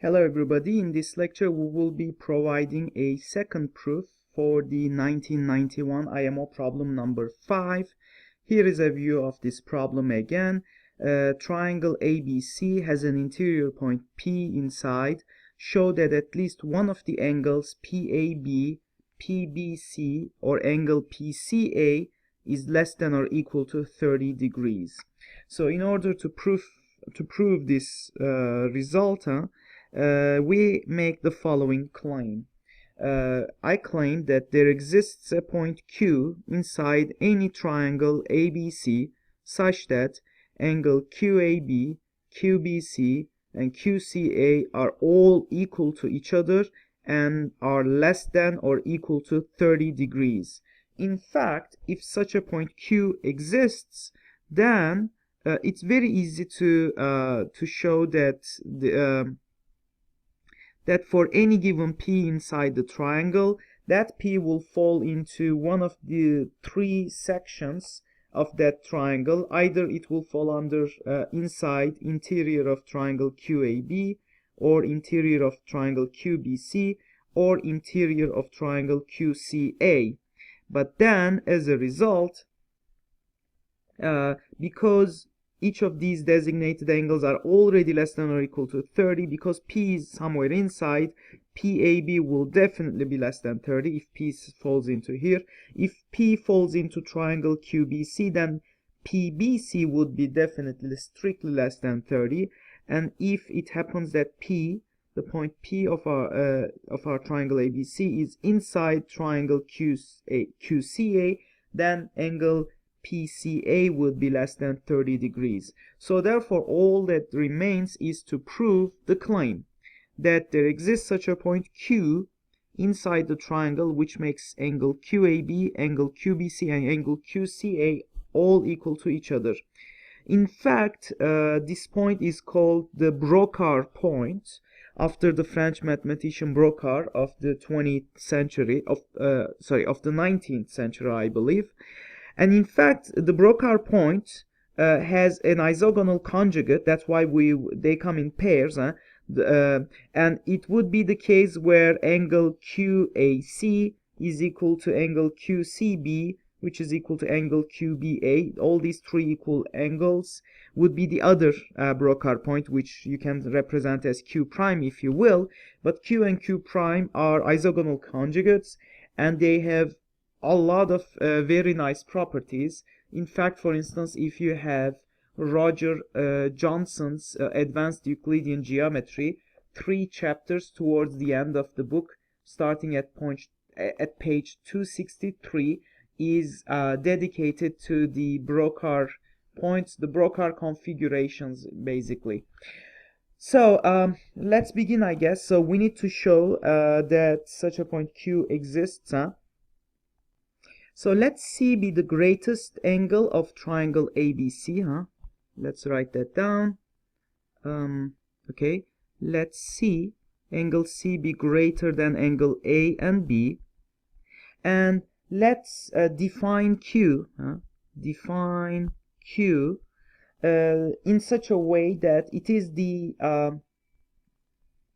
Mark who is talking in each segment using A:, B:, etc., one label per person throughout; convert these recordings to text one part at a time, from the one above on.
A: Hello everybody, in this lecture we will be providing a second proof for the 1991 IMO problem number 5. Here is a view of this problem again. Triangle ABC has an interior point P inside. Show that at least one of the angles PAB, PBC or angle PCA is less than or equal to 30 degrees. So in order to prove this result, we make the following claim. I claim that there exists a point Q inside any triangle ABC such that angle QAB, QBC, and QCA are all equal to each other and are less than or equal to 30 degrees. In fact, if such a point Q exists, then it's very easy to show that that for any given P inside the triangle, that P will fall into one of the three sections of that triangle. Either it will fall under inside interior of triangle QAB, or interior of triangle QBC, or interior of triangle QCA. But then, as a result, because each of these designated angles are already less than or equal to 30, because P is somewhere inside, PAB will definitely be less than 30 if P falls into here. If P falls into triangle QBC, then PBC would be definitely strictly less than 30. And if it happens that P, the point P of our triangle ABC, is inside triangle QCA, then angle PCA would be less than 30 degrees. So therefore all that remains is to prove the claim that there exists such a point Q inside the triangle which makes angle QAB, angle QBC, and angle QCA all equal to each other. In fact, this point is called the Brocard point, after the French mathematician Brocard of the 20th century, of the 19th century, I believe. And in fact, the Brocard point has an isogonal conjugate. That's why they come in pairs. And it would be the case where angle QAC is equal to angle QCB, which is equal to angle QBA. All these three equal angles would be the other Brocard point, which you can represent as Q prime if you will. But Q and Q prime are isogonal conjugates, and they have a lot of very nice properties. In fact, for instance, if you have Roger Johnson's Advanced Euclidean Geometry, 3 chapters towards the end of the book, starting at page 263, is dedicated to the Brocard points, the Brocard configurations, basically. So let's begin, I guess. So we need to show that such a point Q exists. So let C be the greatest angle of triangle ABC. Let's write that down. Okay, let C, angle C, be greater than angle A and B. And let's define Q. Define Q in such a way that it is the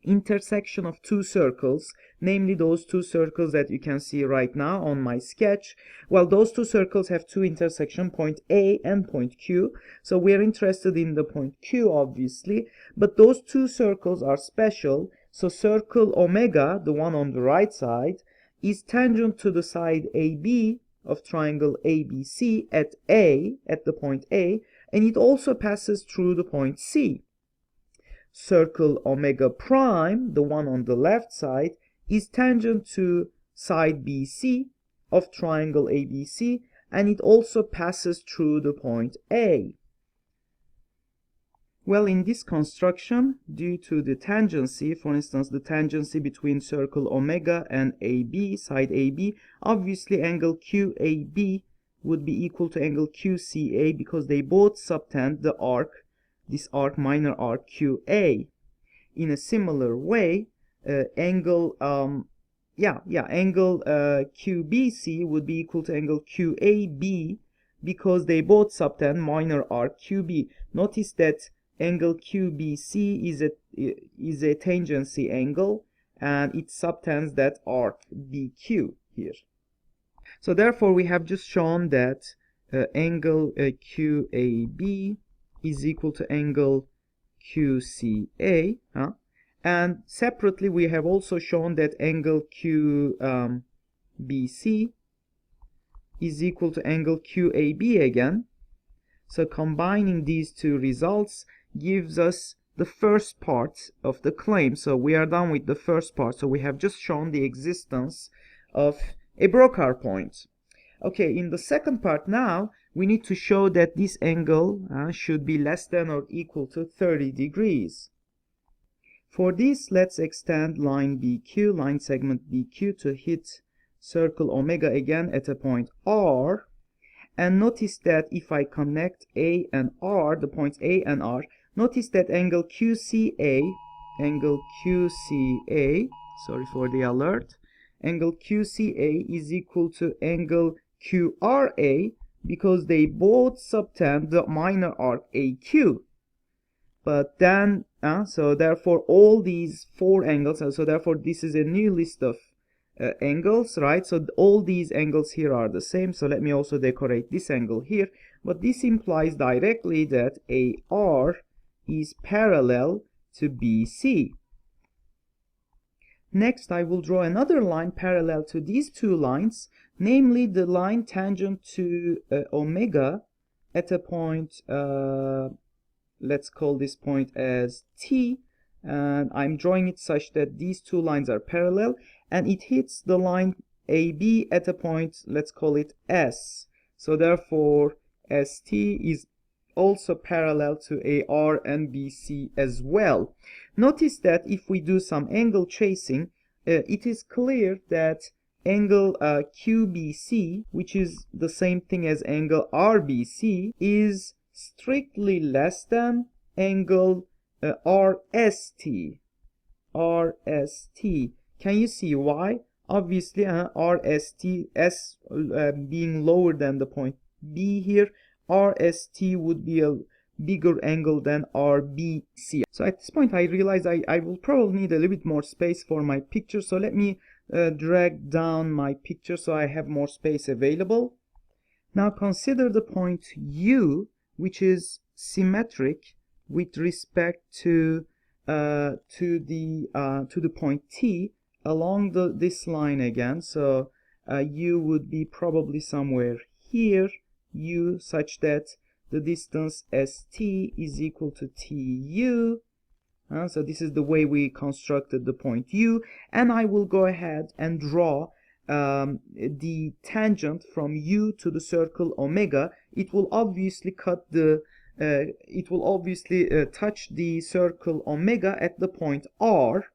A: intersection of two circles, namely those two circles that you can see right now on my sketch. Well, those two circles have two intersections, point A and point Q. So we're interested in the point Q, obviously, but those two circles are special. So circle omega, the one on the right side, is tangent to the side AB of triangle ABC at the point A, and it also passes through the point C. Circle omega prime, the one on the left side, is tangent to side BC of triangle ABC, and it also passes through the point A. Well, in this construction, due to the tangency, for instance, the tangency between circle omega and AB, side AB, obviously angle QAB would be equal to angle QCA because they both subtend the arc, this arc, minor arc QA. In a similar way, angle QBC would be equal to angle QAB because they both subtend minor arc QB. Notice that angle QBC is a tangency angle, and it subtends that arc BQ here. So therefore we have just shown that angle QAB is equal to angle QCA, and separately we have also shown that angle QBC is equal to angle QAB again. So combining these two results gives us the first part of the claim. So we are done with the first part. So we have just shown the existence of a Brocard point. Okay, in the second part now, we need to show that this angle should be less than or equal to 30 degrees. For this, let's extend line BQ, line segment BQ, to hit circle omega again at a point R. And notice that if I connect A and R, the points A and R, notice that angle QCA, sorry for the alert, angle QCA is equal to angle QRA because they both subtend the minor arc AQ. But then, so therefore all these four angles, so therefore this is a new list of angles, right? So all these angles here are the same. So let me also decorate this angle here. But this implies directly that AR is parallel to BC. Next, I will draw another line parallel to these two lines, namely the line tangent to omega at a point, let's call this point as T, and I'm drawing it such that these two lines are parallel, and it hits the line AB at a point, let's call it S. So therefore, ST is also parallel to AR and BC as well. Notice that if we do some angle tracing, it is clear that angle QBC, which is the same thing as angle RBC, is strictly less than angle RST. Can you see why? Obviously, RST, S being lower than the point B here, RST would be a bigger angle than RBC. So at this point I realize I will probably need a little bit more space for my picture. So let me drag down my picture so I have more space available. Now consider the point U, which is symmetric with respect to the point T along this line again. So U would be probably somewhere here, U, such that the distance ST is equal to TU. So this is the way we constructed the point U, and I will go ahead and draw the tangent from U to the circle omega. It will obviously touch the circle omega at the point R,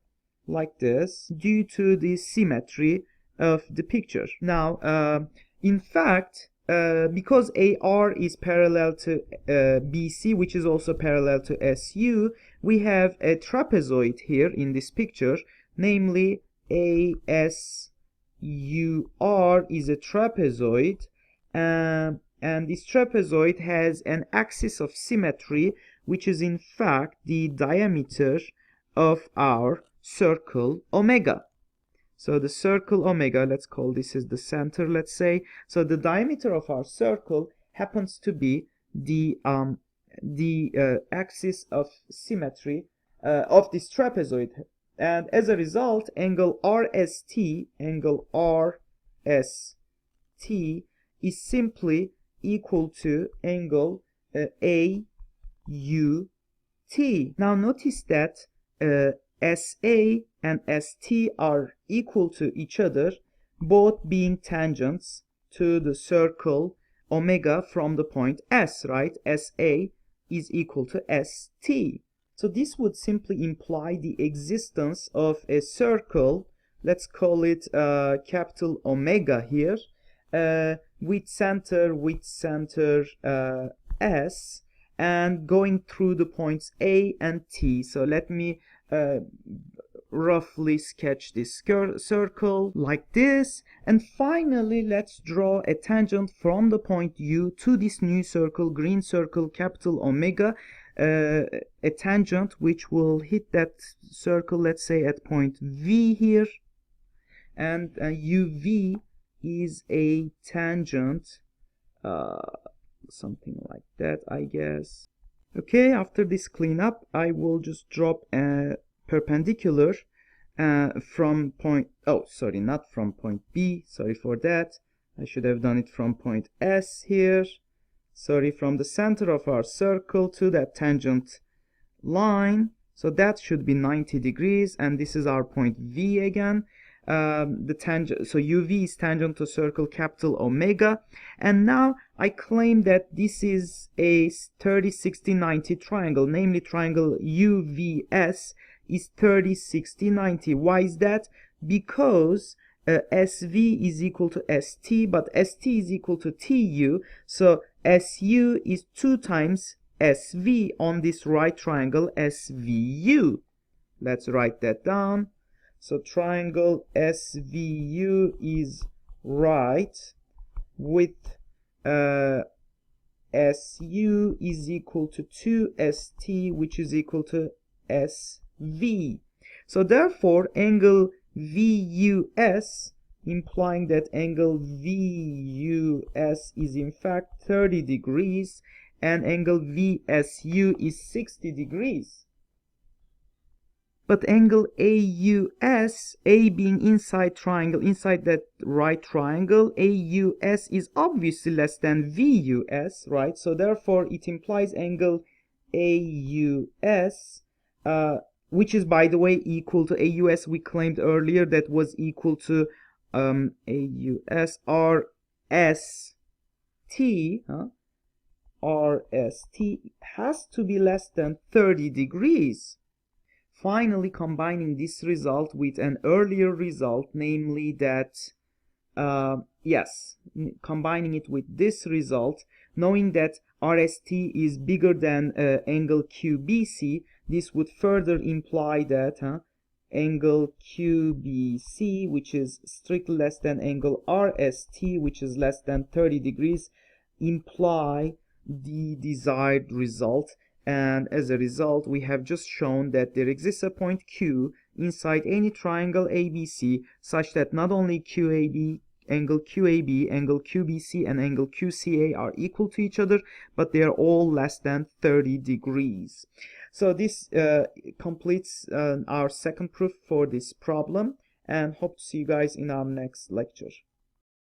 A: like this, due to the symmetry of the picture. Now, in fact, because AR is parallel to BC, which is also parallel to SU, we have a trapezoid here in this picture, namely ASUR is a trapezoid, and this trapezoid has an axis of symmetry, which is in fact the diameter of our circle omega. So the circle omega, let's call this as the center, let's say. So the diameter of our circle happens to be the axis of symmetry of this trapezoid. And as a result, angle RST is simply equal to angle AUT. Now notice that SA and ST are equal to each other, both being tangents to the circle omega from the point S, right? SA is equal to ST. So this would simply imply the existence of a circle, let's call it capital omega here, with center S, and going through the points A and T. So let me roughly sketch this circle like this, and finally let's draw a tangent from the point U to this new circle, green circle, capital omega, a tangent which will hit that circle, let's say at point V here, and UV is a tangent, something like that, I guess. Okay, after this cleanup, I will just drop a perpendicular from point, oh, sorry, not from point B, sorry for that. I should have done it from point S here. Sorry, from the center of our circle to that tangent line. So that should be 90 degrees, and this is our point V again. The tangent, so UV is tangent to circle capital omega, and now I claim that this is a 30, 60, 90 triangle, namely triangle UVS is 30, 60, 90. Why is that? Because SV is equal to ST, but ST is equal to TU, so SU is 2 times SV on this right triangle SVU. Let's write that down. So triangle SVU is right with SU is equal to 2ST, which is equal to SV. So therefore angle VUS, implying that angle VUS is in fact 30 degrees and angle VSU is 60 degrees. But angle AUS, A being inside triangle, inside that right triangle, AUS is obviously less than VUS, right? So therefore it implies angle AUS, which is, by the way, equal to AUS we claimed earlier that was equal to AUS RST, RST has to be less than 30 degrees. Finally, combining this result with an earlier result, namely that, combining it with this result, knowing that RST is bigger than angle QBC, this would further imply that angle QBC, which is strictly less than angle RST, which is less than 30 degrees, imply the desired result. And as a result, we have just shown that there exists a point Q inside any triangle ABC such that not only angle QAB, angle QBC, and angle QCA are equal to each other, but they are all less than 30 degrees. So this completes our second proof for this problem, and hope to see you guys in our next lecture.